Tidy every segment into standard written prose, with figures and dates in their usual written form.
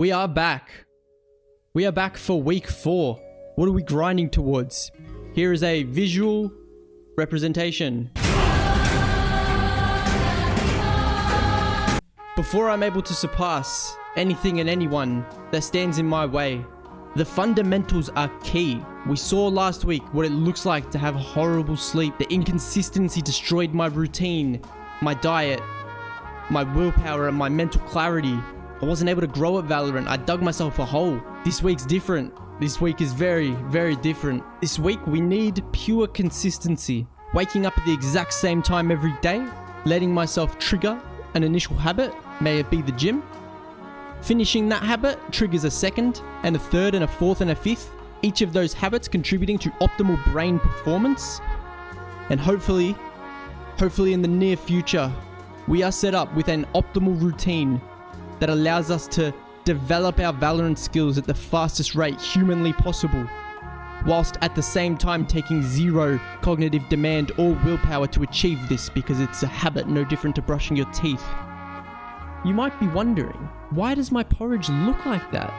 We are back. We are back for week 4. What are we grinding towards? Here is a visual representation. Before I'm able to surpass anything and anyone that stands in my way, the fundamentals are key. We saw last week what it looks like to have horrible sleep. The inconsistency destroyed my routine, my diet, my willpower, and my mental clarity. I wasn't able to grow at Valorant. I dug myself a hole. This week's different. This week is very, very different. This week we need pure consistency. Waking up at the exact same time every day, letting myself trigger an initial habit, may it be the gym. Finishing that habit triggers a second, and a third, and a fourth, and a fifth. Each of those habits contributing to optimal brain performance. And hopefully in the near future, we are set up with an optimal routine that allows us to develop our Valorant skills at the fastest rate humanly possible, whilst at the same time taking zero cognitive demand or willpower to achieve this, because it's a habit no different to brushing your teeth. You might be wondering, why does my porridge look like that?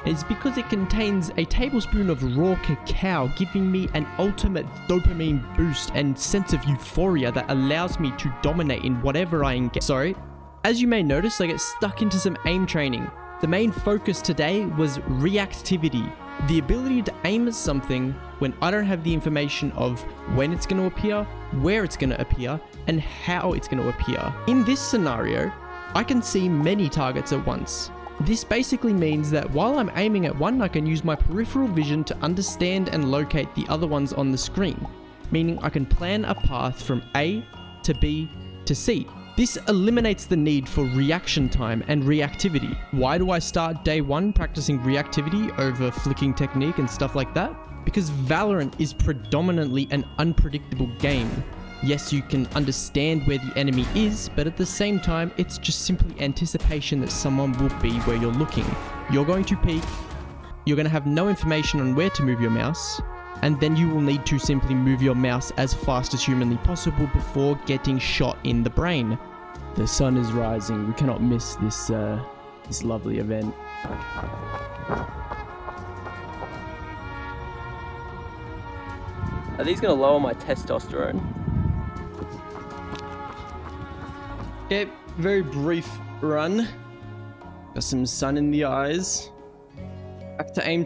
It's because it contains a tablespoon of raw cacao, giving me an ultimate dopamine boost and sense of euphoria that allows me to dominate in whatever I engage. Sorry. As you may notice, I get stuck into some aim training. The main focus today was reactivity, the ability to aim at something when I don't have the information of when it's going to appear, where it's going to appear, and how it's going to appear. In this scenario, I can see many targets at once. This basically means that while I'm aiming at one, I can use my peripheral vision to understand and locate the other ones on the screen, meaning I can plan a path from A to B to C. This eliminates the need for reaction time and reactivity. Why do I start day 1 practicing reactivity over flicking technique and stuff like that? Because Valorant is predominantly an unpredictable game. Yes, you can understand where the enemy is, but at the same time, it's just simply anticipation that someone will be where you're looking. You're going to peek, you're going to have no information on where to move your mouse, and then you will need to simply move your mouse as fast as humanly possible before getting shot in the brain. The sun is rising. We cannot miss this lovely event. Are these going to lower my testosterone? Okay, very brief run. Got some sun in the eyes. Back to aim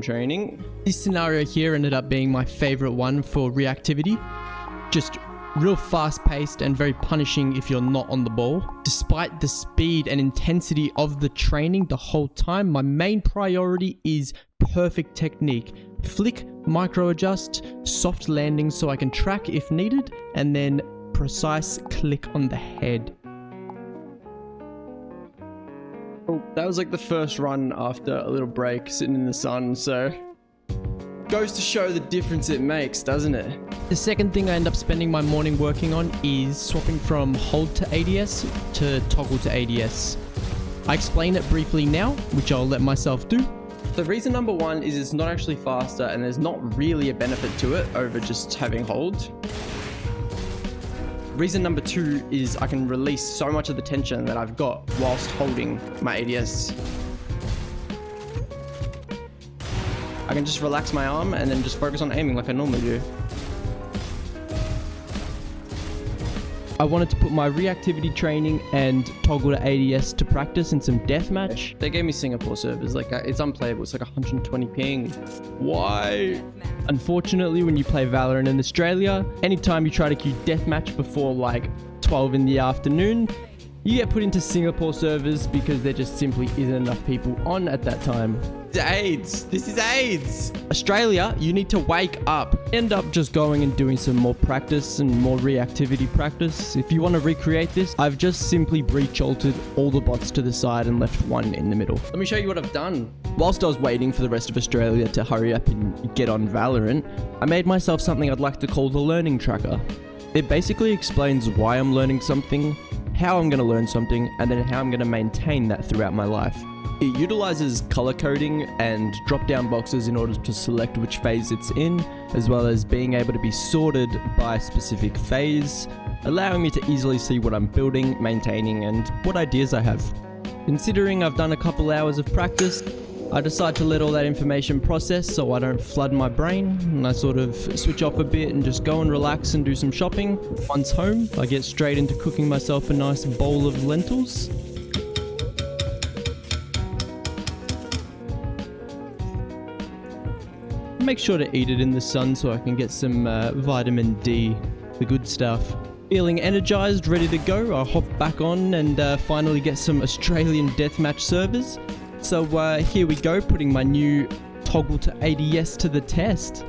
training. This scenario here ended up being my favorite one for reactivity. Just real fast paced and very punishing if you're not on the ball. Despite the speed and intensity of the training the whole time, my main priority is perfect technique. Flick, micro adjust, soft landing so I can track if needed, and then precise click on the head. Oh, that was like the first run after a little break sitting in the sun, so goes to show the difference it makes, doesn't it? The second thing I end up spending my morning working on is swapping from hold to ADS to toggle to ADS. I explain it briefly now, which I'll let myself do. The reason number 1 is it's not actually faster and there's not really a benefit to it over just having hold. Reason number 2 is I can release so much of the tension that I've got whilst holding my ADS. I can just relax my arm and then just focus on aiming like I normally do. I wanted to put my reactivity training and toggle to ADS to practice in some deathmatch. They gave me Singapore servers, like it's unplayable, it's like 120 ping. Why? Unfortunately, when you play Valorant in Australia, anytime you try to queue deathmatch before like 12 in the afternoon, you get put into Singapore servers because there just simply isn't enough people on at that time. It's AIDS. This is AIDS. Australia, you need to wake up. End up just going and doing some more practice and more reactivity practice. If you want to recreate this, I've just simply breach-altered all the bots to the side and left one in the middle. Let me show you what I've done. Whilst I was waiting for the rest of Australia to hurry up and get on Valorant, I made myself something I'd like to call the learning tracker. It basically explains why I'm learning something, how I'm going to learn something, and then how I'm going to maintain that throughout my life. It utilizes color coding and drop-down boxes in order to select which phase it's in, as well as being able to be sorted by specific phase, allowing me to easily see what I'm building, maintaining, and what ideas I have. Considering I've done a couple hours of practice, I decide to let all that information process so I don't flood my brain, and I sort of switch off a bit and just go and relax and do some shopping. Once home, I get straight into cooking myself a nice bowl of lentils. Make sure to eat it in the sun so I can get some vitamin D, the good stuff. Feeling energized, ready to go, I hop back on and finally get some Australian deathmatch servers. So here we go, putting my new toggle to ADS to the test.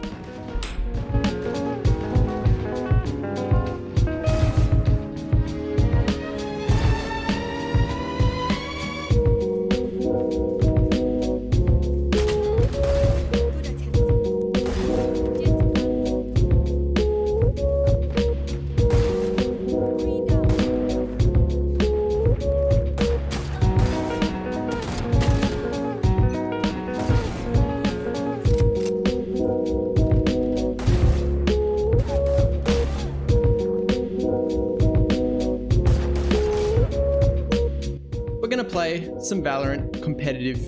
We're gonna play some Valorant competitive.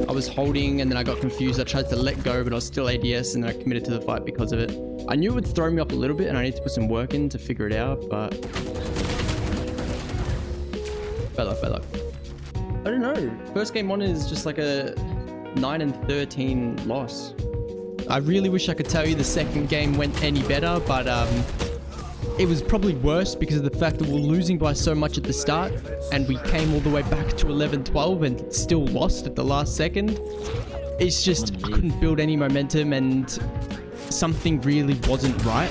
I was holding and then I got confused. I tried to let go, but I was still ADS and then I committed to the fight because of it. I knew it would throw me off a little bit and I need to put some work in to figure it out, but... Bad luck. I don't know. First game on is just like a 9-13 loss. I really wish I could tell you the second game went any better, but it was probably worse because of the fact that we were losing by so much at the start and we came all the way back to 11-12 and still lost at the last second. It's just, I couldn't build any momentum and something really wasn't right.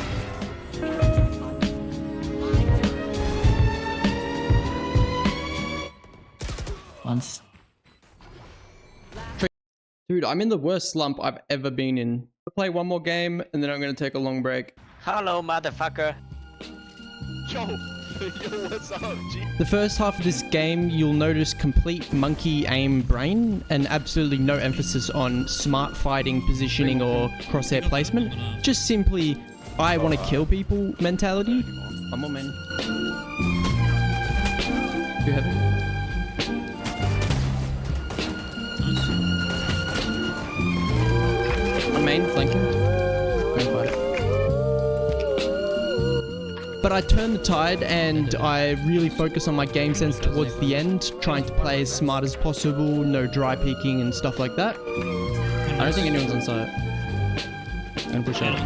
Once. Dude, I'm in the worst slump I've ever been in. I'll play one more game and then I'm gonna take a long break. Hello, motherfucker. Yo, what's up, G? The first half of this game, you'll notice complete monkey aim brain and absolutely no emphasis on smart fighting, positioning, or crosshair placement. Just simply, I want to kill people mentality. One more man. You have it? One main, flanking. Go and fight it. But I turn the tide and I really focus on my game sense towards the end, trying to play as smart as possible, no dry peeking and stuff like that. I don't think anyone's on site. And push out.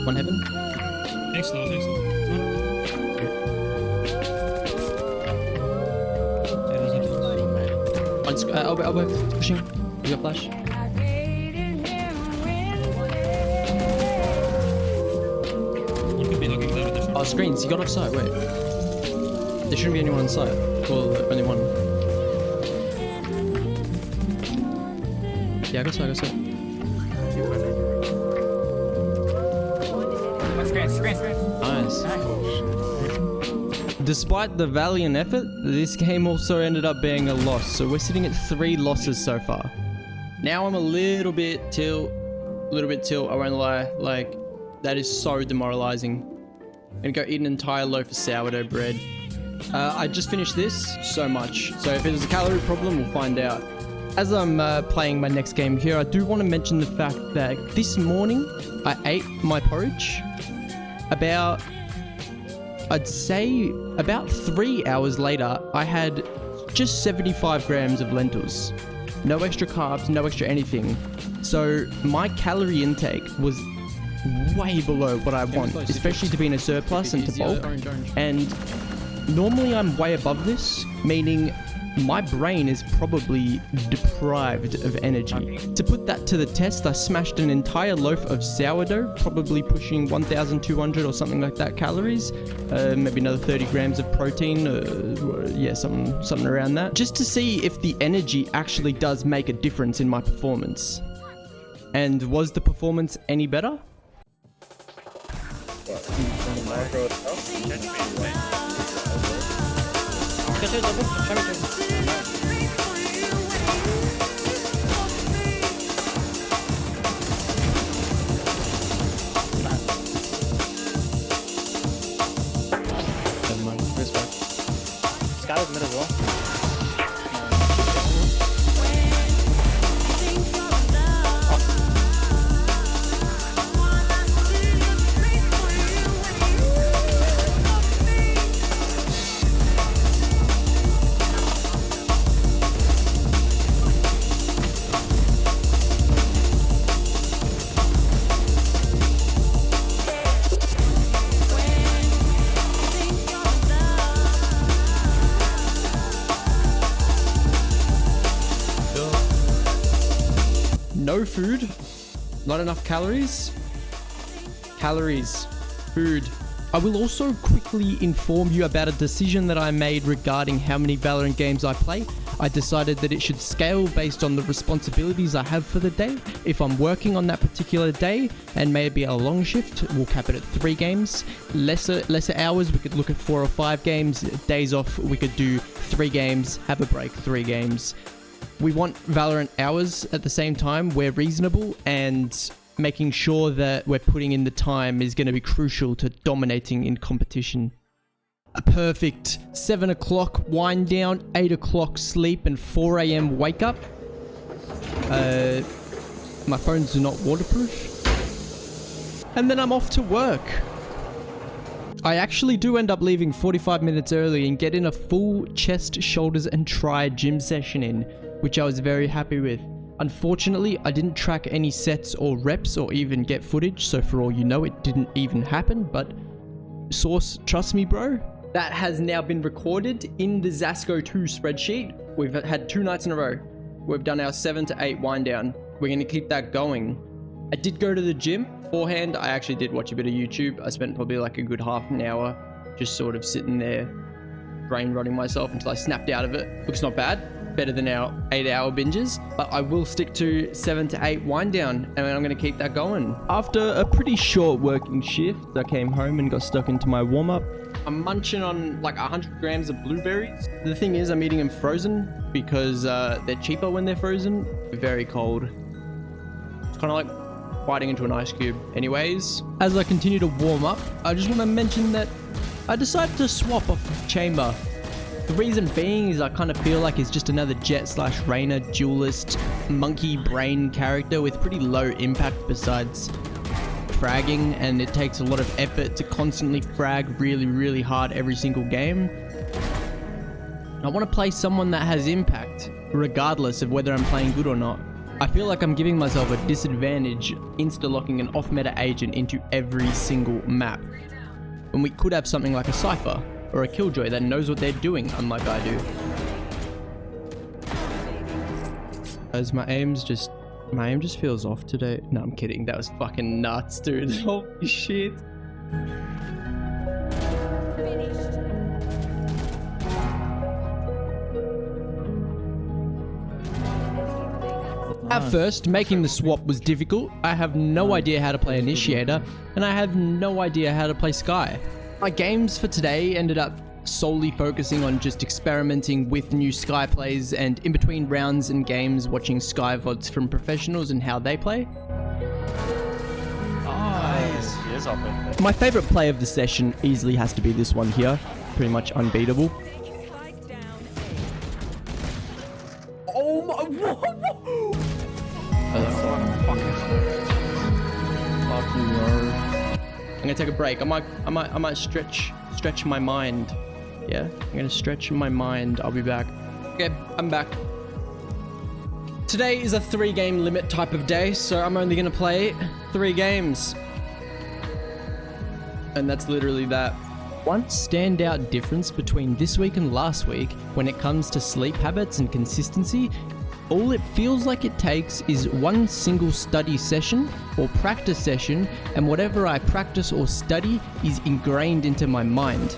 One heaven. Thanks, slow. One elbow, pushing. You got flash. Oh, screens, you got off site, wait. There shouldn't be anyone on site. Well, only one. Yeah, I got site. Nice. Despite the valiant effort, this game also ended up being a loss. So we're sitting at 3 losses so far. Now I'm a little bit tilt. I won't lie. Like, that is so demoralizing. I'm gonna go eat an entire loaf of sourdough bread. I just finished this so much. So if it is a calorie problem, we'll find out. As I'm playing my next game here, I do want to mention the fact that this morning I ate my porridge. I'd say about 3 hours later, I had just 75 grams of lentils. No extra carbs, no extra anything. So my calorie intake was way below what I want, especially to be in a surplus and to bulk. And normally I'm way above this, meaning my brain is probably deprived of energy. To put that to the test, I smashed an entire loaf of sourdough, probably pushing 1,200 or something like that calories, maybe another 30 grams of protein, yeah, something around that, just to see if the energy actually does make a difference in my performance. And was the performance any better? No food. Not enough calories. Calories. Food. I will also quickly inform you about a decision that I made regarding how many Valorant games I play. I decided that it should scale based on the responsibilities I have for the day. If I'm working on that particular day and maybe a long shift, we'll cap it at 3 games. Lesser hours, we could look at 4 or 5 games. Days off, we could do 3 games, have a break, 3 games. We want Valorant hours at the same time. We're reasonable, and making sure that we're putting in the time is going to be crucial to dominating in competition. A perfect 7 o'clock wind down, 8 o'clock sleep, and 4 a.m. wake up. My phone's not waterproof. And then I'm off to work. I actually do end up leaving 45 minutes early and get in a full chest, shoulders, and tri gym session in, which I was very happy with. Unfortunately, I didn't track any sets or reps or even get footage, so for all you know, it didn't even happen, but source, trust me, bro. That has now been recorded in the Zasko 2 spreadsheet. We've had 2 nights in a row. We've done our 7 to 8 wind down. We're going to keep that going. I did go to the gym beforehand. I actually did watch a bit of YouTube. I spent probably like a good half an hour just sort of sitting there, brain rotting myself until I snapped out of it. Looks not bad. Better than our 8-hour binges, but I will stick to 7 to 8 wind down, and I'm going to keep that going. After a pretty short working shift, I came home and got stuck into my warm-up. I'm munching on like 100 grams of blueberries. The thing is, I'm eating them frozen because they're cheaper when they're frozen. Very cold. It's kind of like biting into an ice cube. Anyways, as I continue to warm up, I just want to mention that I decided to swap off of Chamber. The reason being is I kind of feel like it's just another Jet/Reyna duelist monkey brain character with pretty low impact besides fragging, and it takes a lot of effort to constantly frag really hard every single game. I want to play someone that has impact, regardless of whether I'm playing good or not. I feel like I'm giving myself a disadvantage insta-locking an off-meta agent into every single map, when we could have something like a Cypher or a Killjoy that knows what they're doing, unlike I do. As my aim just feels off today. No, I'm kidding. That was fucking nuts, dude. Holy shit. At first, making the swap was difficult. I have no idea how to play Initiator, and I have no idea how to play Skye. My games for today ended up solely focusing on just experimenting with new Skye plays, and in between rounds and games watching Skye VODs from professionals and how they play. Nice. He is up in. My favorite play of the session easily has to be this one here. Pretty much unbeatable. Oh my... Fuck you, bro. I'm gonna take a break. I might stretch my mind. Yeah, I'm gonna stretch my mind. I'll be back. Okay, I'm back. Today is a 3-game limit type of day, so I'm only gonna play 3 games. And that's literally that. One standout difference between this week and last week when it comes to sleep habits and consistency, all it feels like it takes is one single study session or practice session, and whatever I practice or study is ingrained into my mind.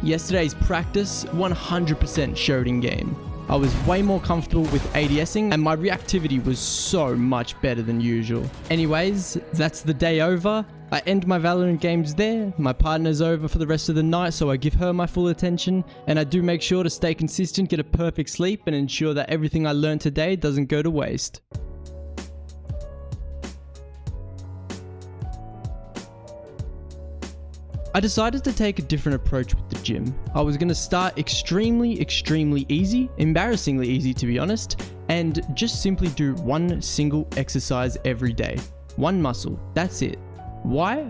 Yesterday's practice 100% showed in game. I was way more comfortable with ADSing and my reactivity was so much better than usual. Anyways, that's the day over. I end my Valorant games there. My partner's over for the rest of the night, so I give her my full attention, and I do make sure to stay consistent, get a perfect sleep, and ensure that everything I learned today doesn't go to waste. I decided to take a different approach with the gym. I was going to start extremely easy, embarrassingly easy to be honest, and just simply do one single exercise every day. One muscle, that's it. Why?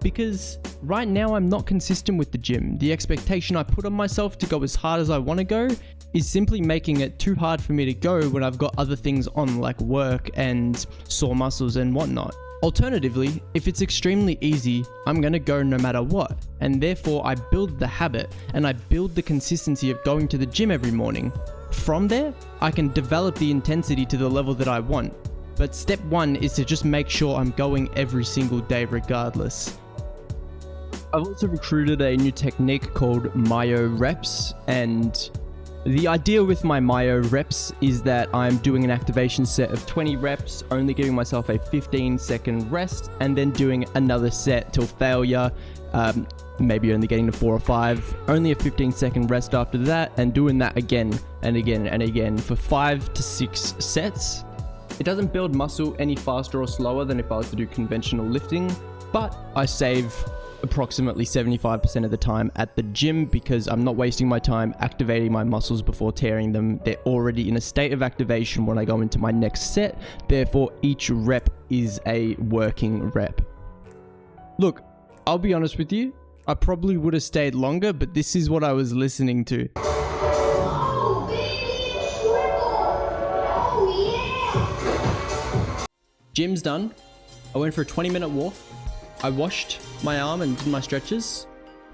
Because right now I'm not consistent with the gym. The expectation I put on myself to go as hard as I want to go is simply making it too hard for me to go when I've got other things on like work and sore muscles and whatnot. Alternatively, if it's extremely easy, I'm gonna go no matter what, and therefore I build the habit and I build the consistency of going to the gym every morning. From there, I can develop the intensity to the level that I want. But step one is to just make sure I'm going every single day regardless. I've also recruited a new technique called myo reps, and the idea with my myo reps is that I'm doing an activation set of 20 reps, only giving myself a 15-second rest, and then doing another set till failure, maybe only getting to 4 or 5, only a 15-second rest after that, and doing that again and again and again for 5 to 6 sets. It doesn't build muscle any faster or slower than if I was to do conventional lifting, but I save approximately 75% of the time at the gym because I'm not wasting my time activating my muscles before tearing them. They're already in a state of activation when I go into my next set. Therefore, each rep is a working rep. Look, I'll be honest with you. I probably would have stayed longer, but this is what I was listening to. Oh, baby, triple. Oh, yeah. Gym's done. I went for a 20-minute walk. I washed my arm and did my stretches.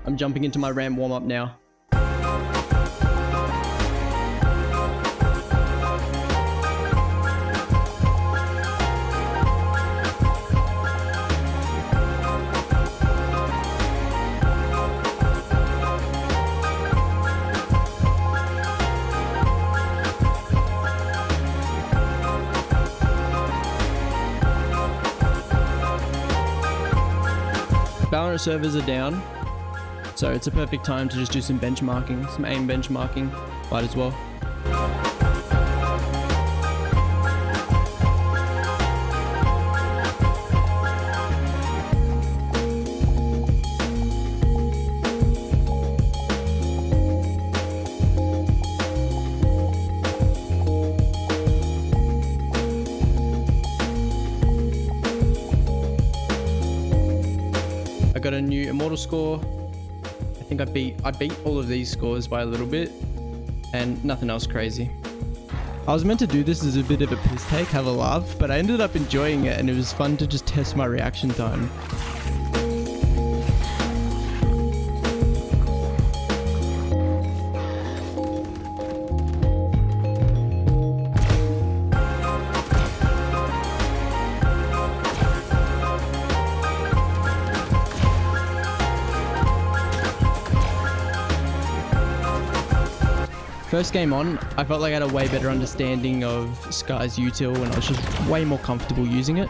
I'm jumping into my ramp warm-up now. Valorant servers are down, so it's a perfect time to just do some benchmarking, some aim benchmarking. Might as well. Got a new immortal score. I think I beat all of these scores by a little bit and nothing else crazy. I was meant to do this as a bit of a piss take, have a laugh, but I ended up enjoying it and it was fun to just test my reaction time. First game on, I felt like I had a way better understanding of Skye's util and I was just way more comfortable using it.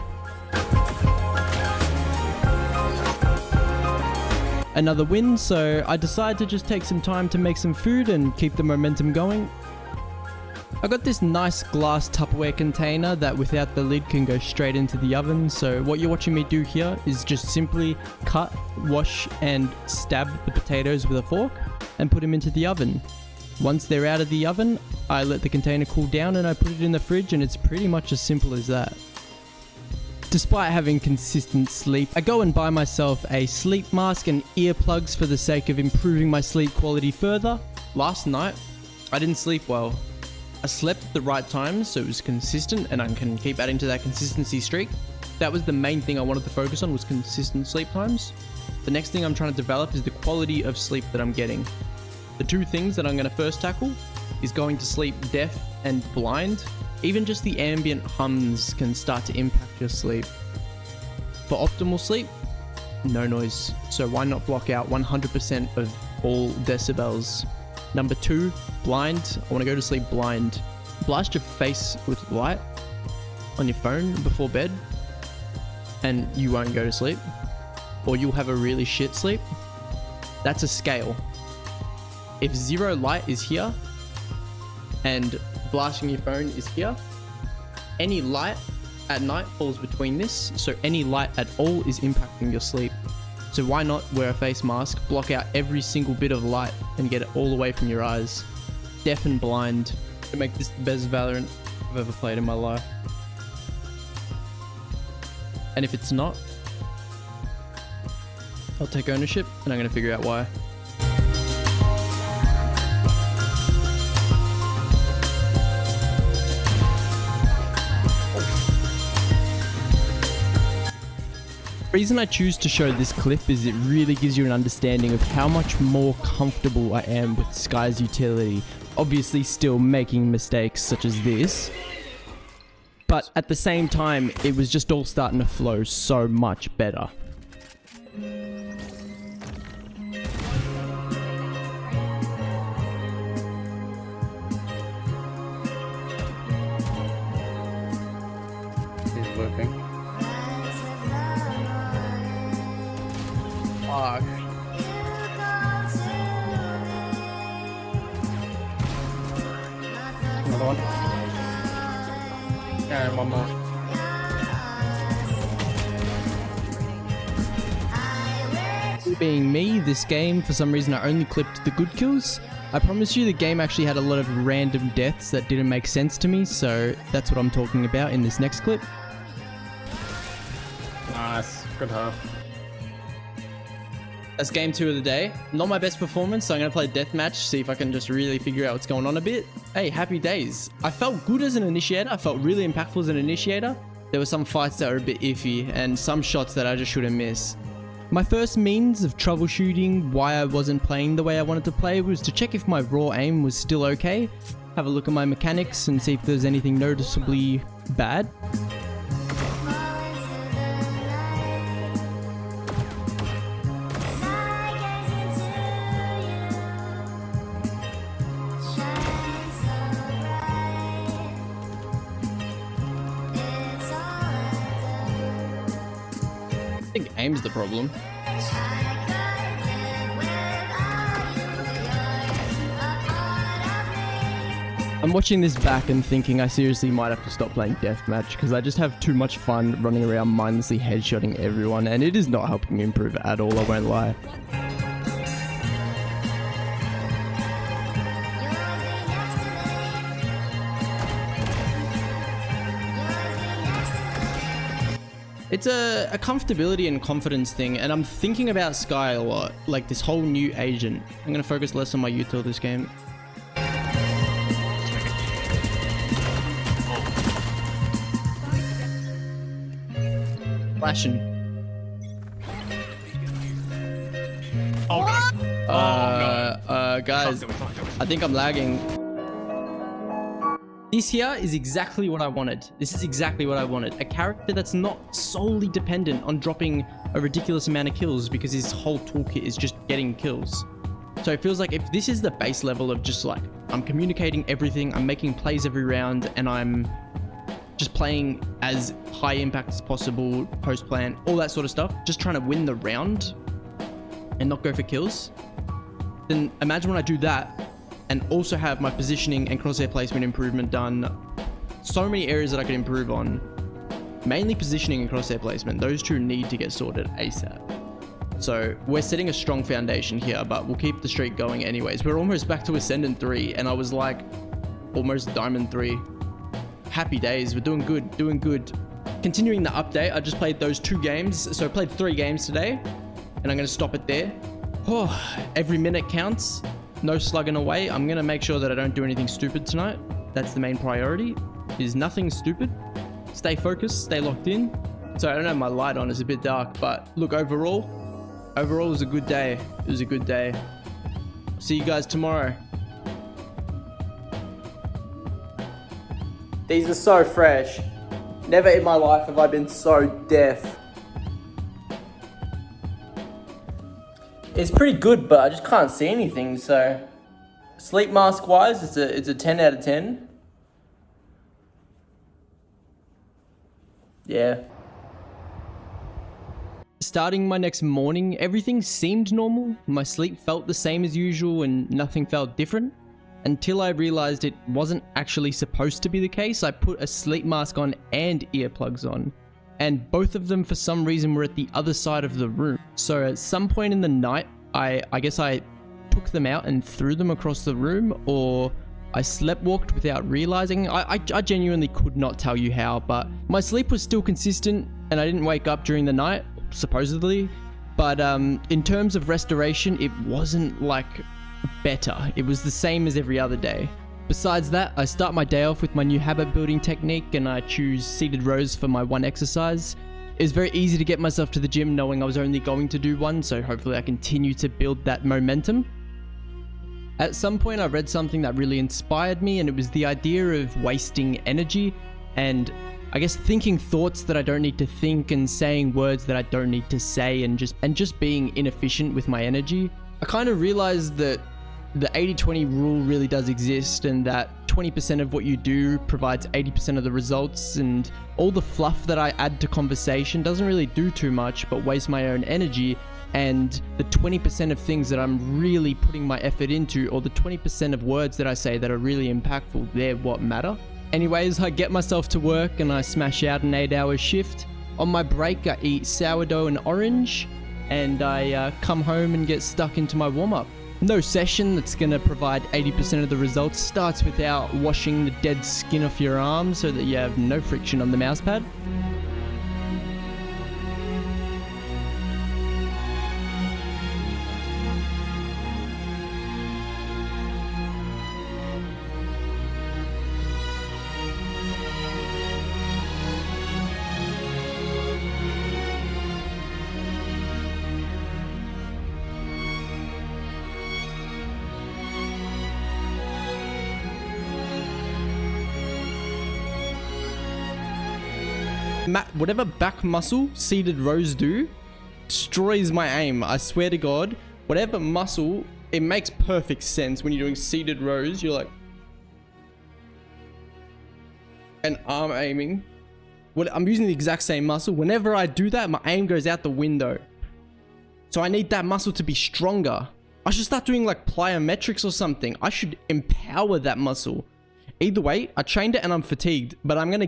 Another win, so I decided to just take some time to make some food and keep the momentum going. I got this nice glass Tupperware container that without the lid can go straight into the oven, so what you're watching me do here is just simply cut, wash and stab the potatoes with a fork and put them into the oven. Once they're out of the oven, I let the container cool down and I put it in the fridge, and it's pretty much as simple as that. Despite having consistent sleep, I go and buy myself a sleep mask and earplugs for the sake of improving my sleep quality further. Last night, I didn't sleep well. I slept at the right time, so it was consistent and I can keep adding to that consistency streak. That was the main thing I wanted to focus on, was consistent sleep times. The next thing I'm trying to develop is the quality of sleep that I'm getting. The two things that I'm going to first tackle is going to sleep deaf and blind. Even just the ambient hums can start to impact your sleep. For optimal sleep, no noise. So why not block out 100% of all decibels? Number 2, blind. I want to go to sleep blind. Blast your face with light on your phone before bed and you won't go to sleep. Or you'll have a really shit sleep. That's a scale. If 0 light is here and blasting your phone is here, any light at night falls between this, so any light at all is impacting your sleep. So why not wear a face mask, block out every single bit of light, and get it all away from your eyes? Deaf and blind. To make this the best Valorant I've ever played in my life. And if it's not, I'll take ownership and I'm gonna figure out why. The reason I choose to show this clip is it really gives you an understanding of how much more comfortable I am with Skye's utility. Obviously still making mistakes such as this, but at the same time it was just all starting to flow so much better. He's whipping. Fuck. Another one. And one more. Being me, this game, for some reason I only clipped the good kills. I promise you the game actually had a lot of random deaths that didn't make sense to me, so that's what I'm talking about in this next clip. Nice. Good half. That's game 2 of the day. Not my best performance, so I'm going to play deathmatch, see if I can just really figure out what's going on a bit. Hey, happy days. I felt good as an initiator. I felt really impactful as an initiator. There were some fights that were a bit iffy and some shots that I just shouldn't miss. My first means of troubleshooting why I wasn't playing the way I wanted to play was to check if my raw aim was still okay, have a look at my mechanics and see if there's anything noticeably bad. I think aim's the problem. I'm watching this back and thinking I seriously might have to stop playing deathmatch because I just have too much fun running around mindlessly headshotting everyone and it is not helping me improve at all, I won't lie. It's a comfortability and confidence thing, and I'm thinking about Skye a lot, like this whole new agent. I'm gonna focus less on my util this game. Flashing. Oh no. Guys, I think I'm lagging. This here is exactly what I wanted. This is exactly what I wanted. A character that's not solely dependent on dropping a ridiculous amount of kills because his whole toolkit is just getting kills. So it feels like if this is the base level of just like, I'm communicating everything, I'm making plays every round, and I'm just playing as high impact as possible, post plan, all that sort of stuff, just trying to win the round and not go for kills, then imagine when I do that and also have my positioning and crosshair placement improvement done. So many areas that I could improve on. Mainly positioning and crosshair placement. Those two need to get sorted ASAP. So we're setting a strong foundation here, but we'll keep the streak going anyways. We're almost back to Ascendant 3 and I was like almost Diamond 3. Happy days, we're doing good, doing good. Continuing the update, I just played those 2 games. So I played 3 games today and I'm gonna stop it there. Oh, every minute counts. No slugging away. I'm gonna make sure that I don't do anything stupid tonight. That's the main priority, is nothing stupid. Stay focused, stay locked in. So I don't have my light on, it's a bit dark, but look, overall it was a good day. It was a good day. See you guys tomorrow. These are so fresh. Never in my life have I been so deaf. It's pretty good, but I just can't see anything, so sleep mask wise, it's a 10 out of 10. Yeah. Starting my next morning, everything seemed normal. My sleep felt the same as usual and nothing felt different. Until I realized it wasn't actually supposed to be the case. I put a sleep mask on and earplugs on. and both of them for some reason were at the other side of the room. So at some point in the night, I guess I took them out and threw them across the room, or I sleepwalked without realizing. I genuinely could not tell you how, but my sleep was still consistent and I didn't wake up during the night, supposedly. But in terms of restoration, it wasn't like better. It was the same as every other day. Besides that, I start my day off with my new habit building technique and I choose seated rows for my one exercise. It's very easy to get myself to the gym knowing I was only going to do one, so hopefully I continue to build that momentum. At some point I read something that really inspired me, and it was the idea of wasting energy and I guess thinking thoughts that I don't need to think and saying words that I don't need to say, and just being inefficient with my energy. I kind of realized that the 80-20 rule really does exist, and that 20% of what you do provides 80% of the results, and all the fluff that I add to conversation doesn't really do too much but waste my own energy, and the 20% of things that I'm really putting my effort into, or the 20% of words that I say that are really impactful, they're what matter. Anyways, I get myself to work and I smash out an 8-hour shift. On my break, I eat sourdough and orange, and I come home and get stuck into my warm-up. No session that's going to provide 80% of the results starts without washing the dead skin off your arm so that you have no friction on the mouse pad. Whatever back muscle seated rows do destroys my aim. I swear to God, whatever muscle, it makes perfect sense when you're doing seated rows. You're like, and arm aiming. I'm using the exact same muscle. Whenever I do that, my aim goes out the window. So I need that muscle to be stronger. I should start doing like plyometrics or something. I should empower that muscle. Either way, I trained it and I'm fatigued, but I'm going to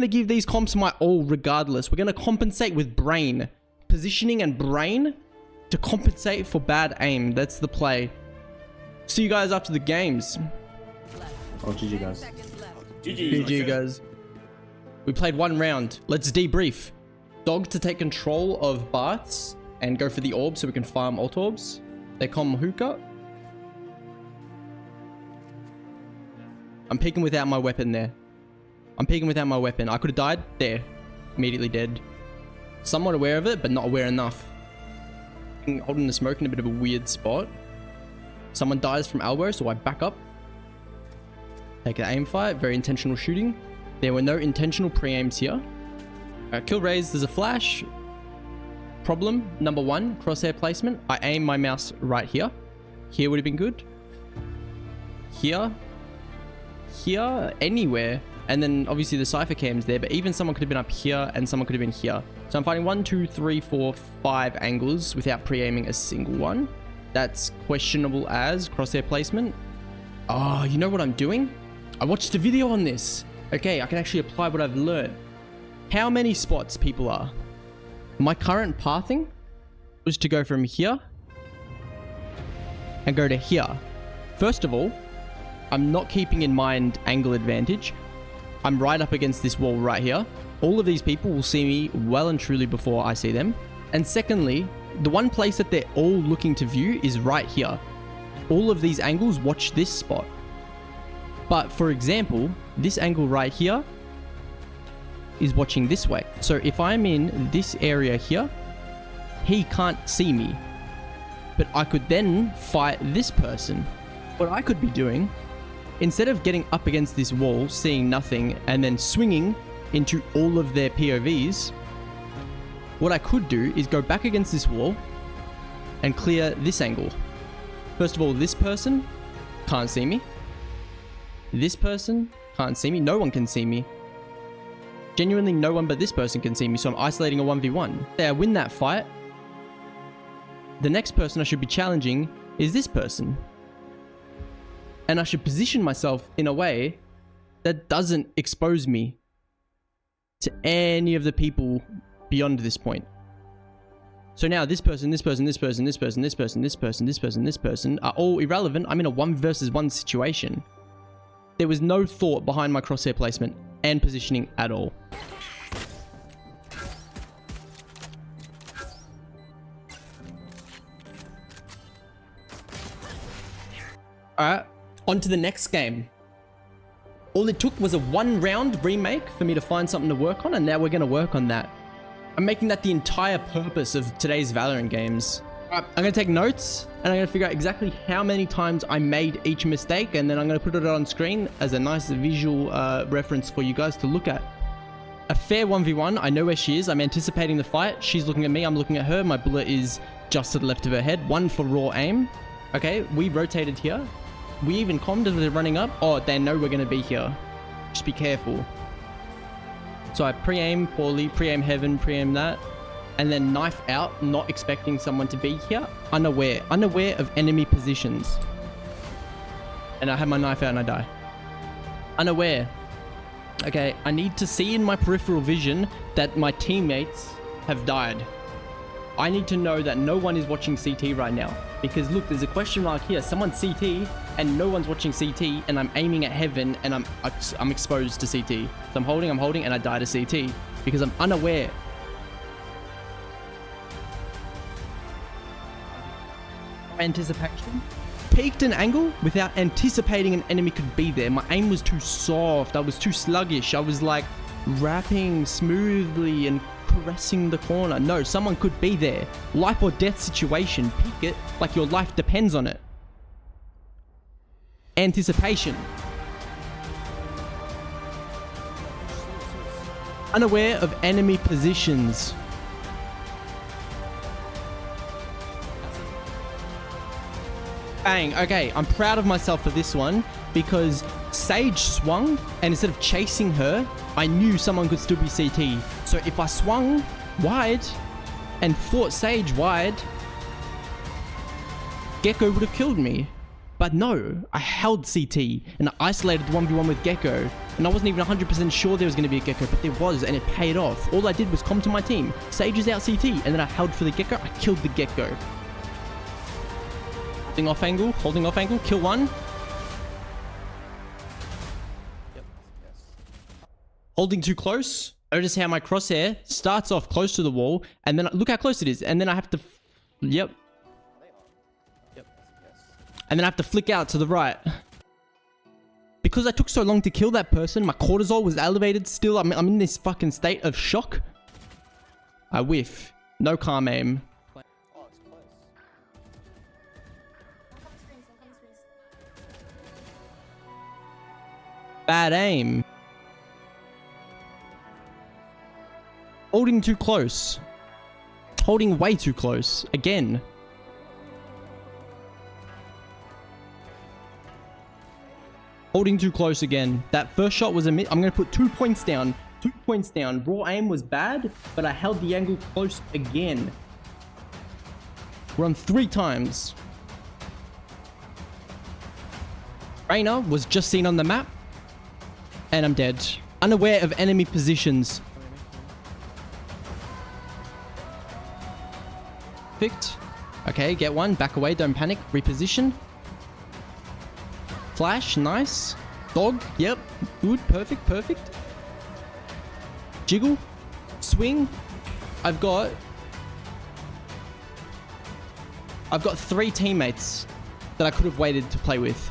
give these comps my all regardless. We're going to compensate with brain. Positioning and brain to compensate for bad aim. That's the play. See you guys after the games. Oh, GG guys. GG guys. We played one round. Let's debrief. Dog to take control of baths and go for the orb so we can farm alt orbs. They come hookah. I'm peeking without my weapon there. I'm peeking without my weapon. I could have died there. Immediately dead. Somewhat aware of it, but not aware enough. Holding the smoke in a bit of a weird spot. Someone dies from elbow, so I back up. Take an aim fight. Very intentional shooting. There were no intentional pre-aims here. Kill raise. There's a flash. Problem number one, crosshair placement. I aim my mouse right here. Here would have been good. Here. Here. Anywhere. And then obviously the cipher cam's there, but even someone could have been up here and someone could have been here. So I'm finding 1, 2, 3, 4, 5 angles without pre-aiming a single one. That's questionable as crosshair placement. Oh, you know what I'm doing? I watched a video on this. Okay, I can actually apply what I've learned. How many spots people are? My current pathing was to go from here and go to here. First of all, I'm not keeping in mind angle advantage. I'm right up against this wall right here. All of these people will see me well and truly before I see them. And secondly, the one place that they're all looking to view is right here. All of these angles watch this spot. But for example, this angle right here is watching this way. So if I'm in this area here, he can't see me. But I could then fight this person. What I could be doing, instead of getting up against this wall, seeing nothing, and then swinging into all of their POVs, what I could do is go back against this wall and clear this angle. First of all, this person can't see me. This person can't see me. No one can see me. Genuinely, no one but this person can see me, so I'm isolating a 1v1. Say I win that fight, the next person I should be challenging is this person. And I should position myself in a way that doesn't expose me to any of the people beyond this point. So now this person, this person, this person, this person, this person, this person, this person, this person are all irrelevant. I'm in a 1 versus 1 situation. There was no thought behind my crosshair placement and positioning at all. Alright, on to the next game. All it took was a 1-round remake for me to find something to work on, and now we're going to work on that. I'm making that the entire purpose of today's Valorant games. Alright, I'm going to take notes, and I'm going to figure out exactly how many times I made each mistake, and then I'm going to put it on screen as a nice visual reference for you guys to look at. A fair 1v1, I know where she is, I'm anticipating the fight. She's looking at me, I'm looking at her, my bullet is just to the left of her head. 1 for raw aim. Okay, we rotated here. We even commed as they're running up. Oh, they know we're going to be here. Just be careful. So I pre-aim poorly, pre-aim heaven, pre-aim that. And then knife out, not expecting someone to be here. Unaware of enemy positions. And I have my knife out and I die. Unaware. Okay, I need to see in my peripheral vision that my teammates have died. I need to know that no one is watching CT right now. Because look, there's a question mark here. Someone's CT and no one's watching CT, and I'm aiming at heaven and I'm exposed to CT. So I'm holding, and I die to CT because I'm unaware. Anticipation. Peeked an angle without anticipating an enemy could be there. My aim was too soft. I was too sluggish. I was like wrapping smoothly and caressing the corner. No, someone could be there. Life or death situation. Peek it like your life depends on it. Anticipation. Unaware of enemy positions. Bang. Okay, I'm proud of myself for this one because Sage swung, and instead of chasing her, I knew someone could still be CT. So if I swung wide and fought Sage wide, Gecko would have killed me. But no, I held CT and I isolated 1v1 with Gecko. And I wasn't even 100% sure there was going to be a Gecko, but there was, and it paid off. All I did was come to my team. Sage is out CT, and then I held for the Gecko. I killed the Gecko. Holding off angle, kill one. Holding too close. Notice how my crosshair starts off close to the wall, and then look how close it is, and then I have to, and then I have to flick out to the right. Because I took so long to kill that person, my cortisol was elevated still. I'm in this fucking state of shock. I whiff. No calm aim. Bad aim. Holding too close. Holding way too close. Again. Holding too close again. That first shot was a miss. I'm going to put 2 points down. 2 points down. Raw aim was bad, but I held the angle close again. We're on 3 times. Reyna was just seen on the map. And I'm dead. Unaware of enemy positions. Perfect. Okay, get one. Back away. Don't panic. Reposition. Flash. Nice. Dog. Yep. Good. Perfect. Perfect. Jiggle. Swing. I've got 3 teammates that I could have waited to play with.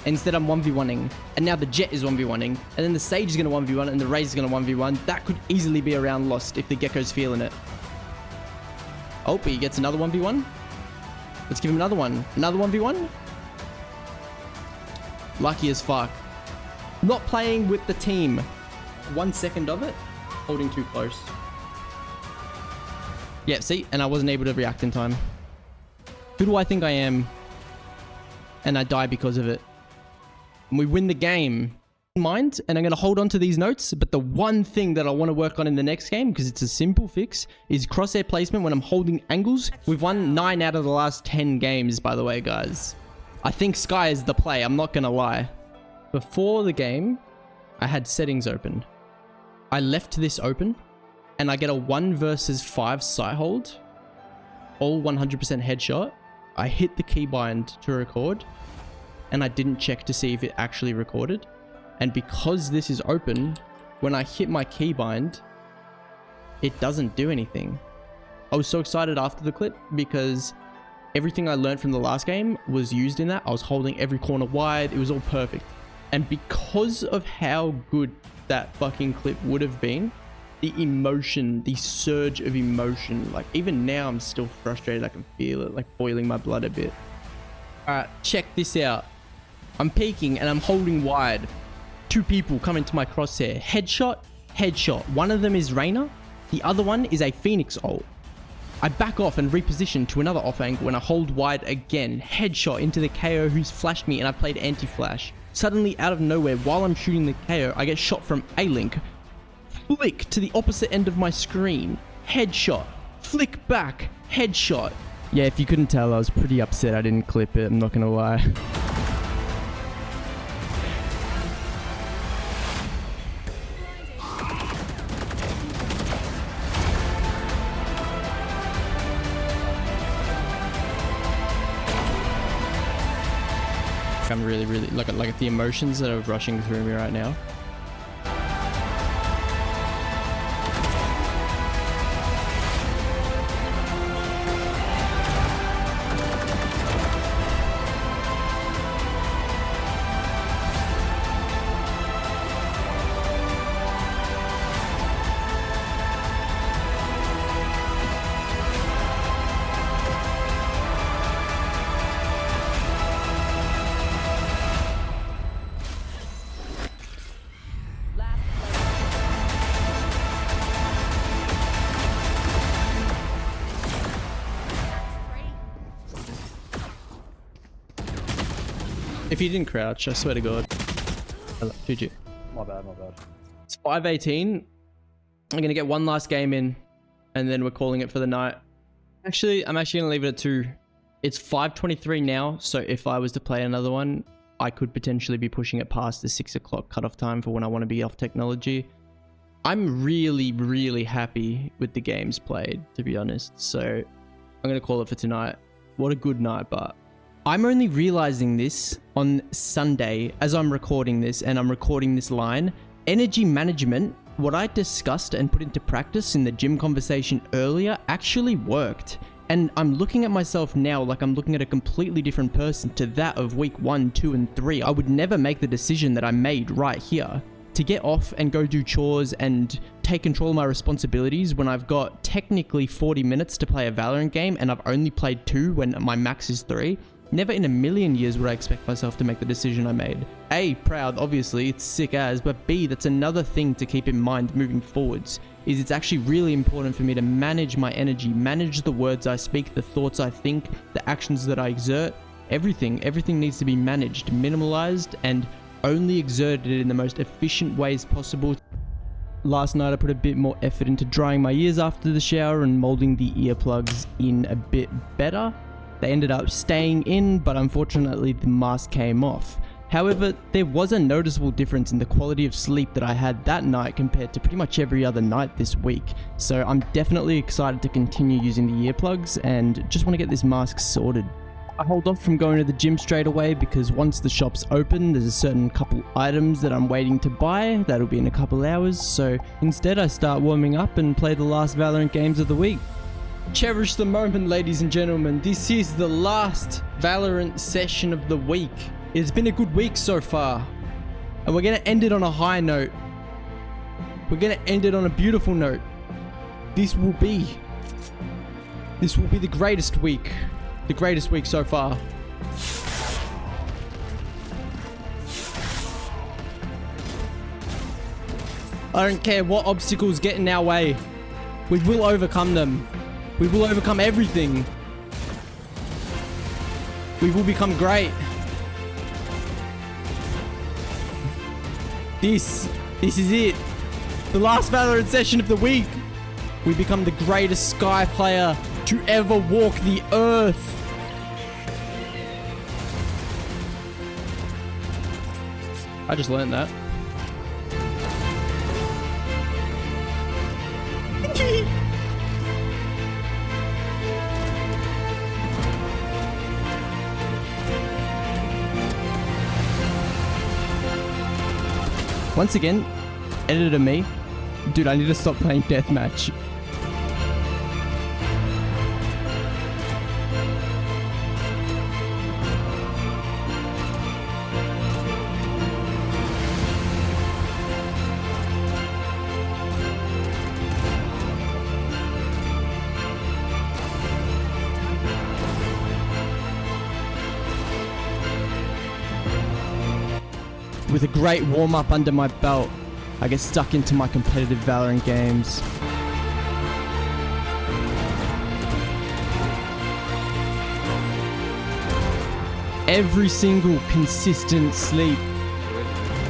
Instead, I'm 1v1ing. And now the Jet is 1v1ing. And then the Sage is going to 1v1 and the Raze is going to 1v1. That could easily be a round lost if the Gecko's feeling it. Oh, but he gets another 1v1. Let's give him another one. Another 1v1. Lucky as fuck. Not playing with the team. 1 second of it. Holding too close. Yeah, see? And I wasn't able to react in time. Who do I think I am? And I die because of it. And we win the game. Mind, and I'm going to hold on to these notes, but the one thing that I want to work on in the next game, because it's a simple fix, is crosshair placement when I'm holding angles. We've won 9 out of the last 10 games, by the way, guys. I think Skye is the play, I'm not going to lie. Before the game, I had settings open. I left this open and I get a 1 versus 5 sight hold, all 100% headshot. I hit the keybind to record and I didn't check to see if it actually recorded. And because this is open, when I hit my keybind, it doesn't do anything. I was so excited after the clip because everything I learned from the last game was used in that. I was holding every corner wide. It was all perfect. And because of how good that fucking clip would have been, the emotion, the surge of emotion, like even now I'm still frustrated. I can feel it like boiling my blood a bit. All right, check this out. I'm peeking and I'm holding wide. 2 people come into my crosshair. Headshot, headshot. One of them is Reyna. The other one is a Phoenix ult. I back off and reposition to another off angle and I hold wide again. Headshot into the KO who's flashed me and I've played anti-flash. Suddenly, out of nowhere, while I'm shooting the KO, I get shot from A-Link. Flick to the opposite end of my screen. Headshot. Flick back. Headshot. Yeah, if you couldn't tell, I was pretty upset I didn't clip it. I'm not gonna lie. I'm really like the emotions that are rushing through me right now. If you didn't crouch, I swear to God. GG. My bad. It's 5:18. I'm gonna get one last game in, and then we're calling it for the night. Actually, I'm actually gonna leave it at 2. It's 5:23 now, so if I was to play another one, I could potentially be pushing it past the 6 o'clock cutoff time for when I want to be off technology. I'm really happy with the games played, to be honest. So I'm gonna call it for tonight. What a good night, but I'm only realizing this on Sunday as I'm recording this, and I'm recording this line. Energy management, what I discussed and put into practice in the gym conversation earlier, actually worked. And I'm looking at myself now like I'm looking at a completely different person to that of week 1, 2, and 3. I would never make the decision that I made right here to get off and go do chores and take control of my responsibilities when I've got technically 40 minutes to play a Valorant game and I've only played 2 when my max is 3. Never in a million years would I expect myself to make the decision I made. A, proud, obviously, it's sick as, but B, that's another thing to keep in mind moving forwards, is it's actually really important for me to manage my energy, manage the words I speak, the thoughts I think, the actions that I exert, everything needs to be managed, minimalized, and only exerted in the most efficient ways possible. Last night I put a bit more effort into drying my ears after the shower and molding the earplugs in a bit better. They ended up staying in, but unfortunately the mask came off. However, there was a noticeable difference in the quality of sleep that I had that night compared to pretty much every other night this week. So I'm definitely excited to continue using the earplugs and just want to get this mask sorted. I hold off from going to the gym straight away because once the shop's open, there's a certain couple items that I'm waiting to buy. That'll be in a couple hours. So instead I start warming up and play the last Valorant games of the week. Cherish the moment, ladies and gentlemen. This is the last Valorant session of the week. It's been a good week so far, and we're gonna end it on a high note. We're gonna end it on a beautiful note. This will be the greatest week so far. I don't care what obstacles get in our way. We will overcome them. We will overcome everything. We will become great. This is it. The last Valorant session of the week. We become the greatest Skye player to ever walk the earth. I just learned that. Once again, editor me. Dude, I need to stop playing deathmatch. With a great warm-up under my belt, I get stuck into my competitive Valorant games. Every single consistent sleep,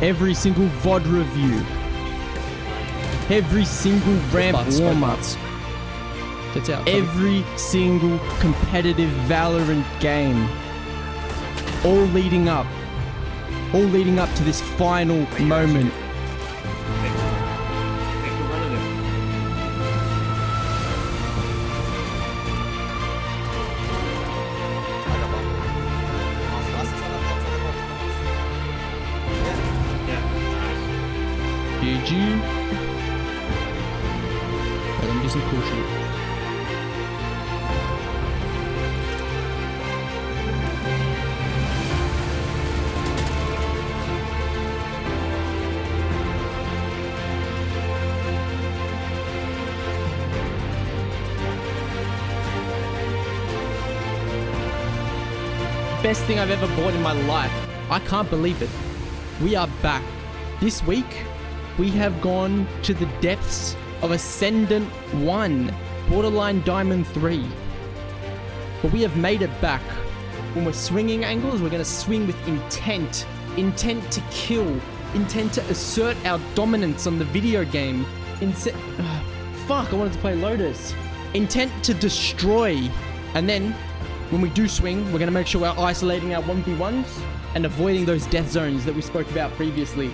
every single VOD review, every single ramp warm-up, every single competitive Valorant game, all leading up to this final moment. GG. Let me do some cool shit. Best thing I've ever bought in my life. I can't believe it. We are back. This week, we have gone to the depths of Ascendant 1, Borderline Diamond 3. But we have made it back. When we're swinging angles, we're going to swing with intent. Intent to kill. Intent to assert our dominance on the video game. Fuck, I wanted to play Lotus. Intent to destroy. And then, when we do swing, we're going to make sure we're isolating our 1v1s and avoiding those death zones that we spoke about previously.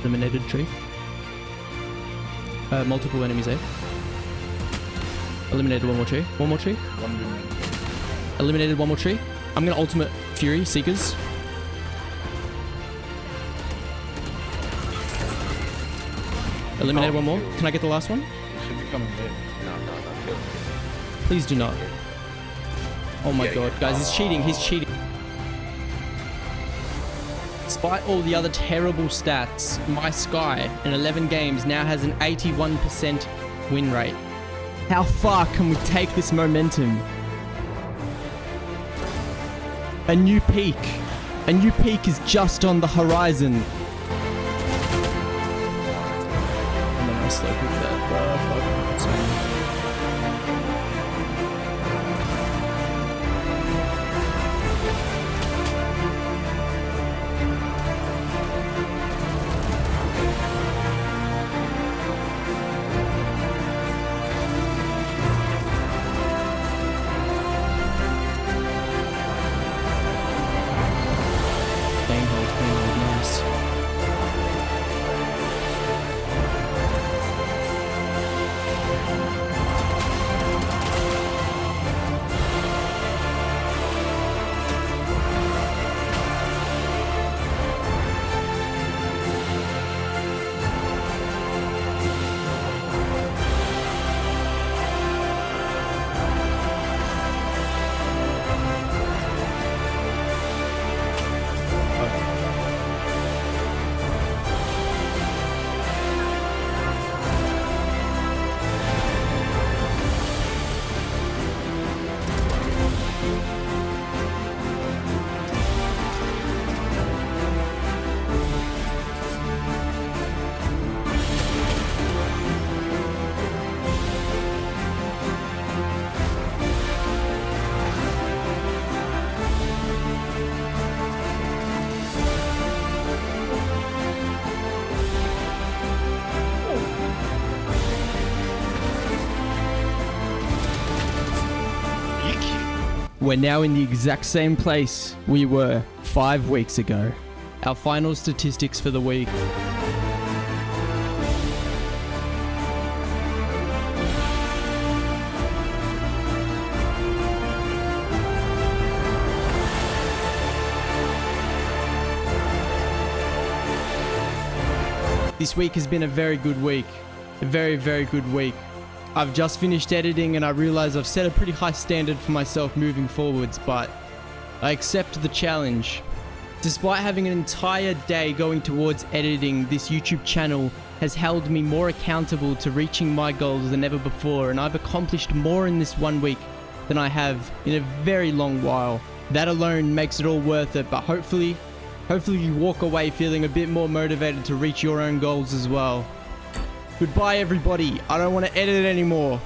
Eliminated tree. Multiple enemies, eh? Eliminated one more tree. One more tree. Eliminated one more tree. I'm gonna ultimate Fury, Seekers. Eliminated one more. Can I get the last one? Should be coming late. Please do not. Oh my god, guys, he's cheating. He's cheating. Despite all the other terrible stats, my Skye in 11 games now has an 81% win rate. How far can we take this momentum? A new peak. A new peak is just on the horizon. I'm gonna slow with that, bro. Fuck. We're now in the exact same place we were 5 weeks ago. Our final statistics for the week. This week has been a very good week. A very, very good week. I've just finished editing and I realize I've set a pretty high standard for myself moving forwards, but I accept the challenge. Despite having an entire day going towards editing, this YouTube channel has held me more accountable to reaching my goals than ever before, and I've accomplished more in this 1 week than I have in a very long while. That alone makes it all worth it, but hopefully you walk away feeling a bit more motivated to reach your own goals as well. Goodbye everybody, I don't want to edit anymore.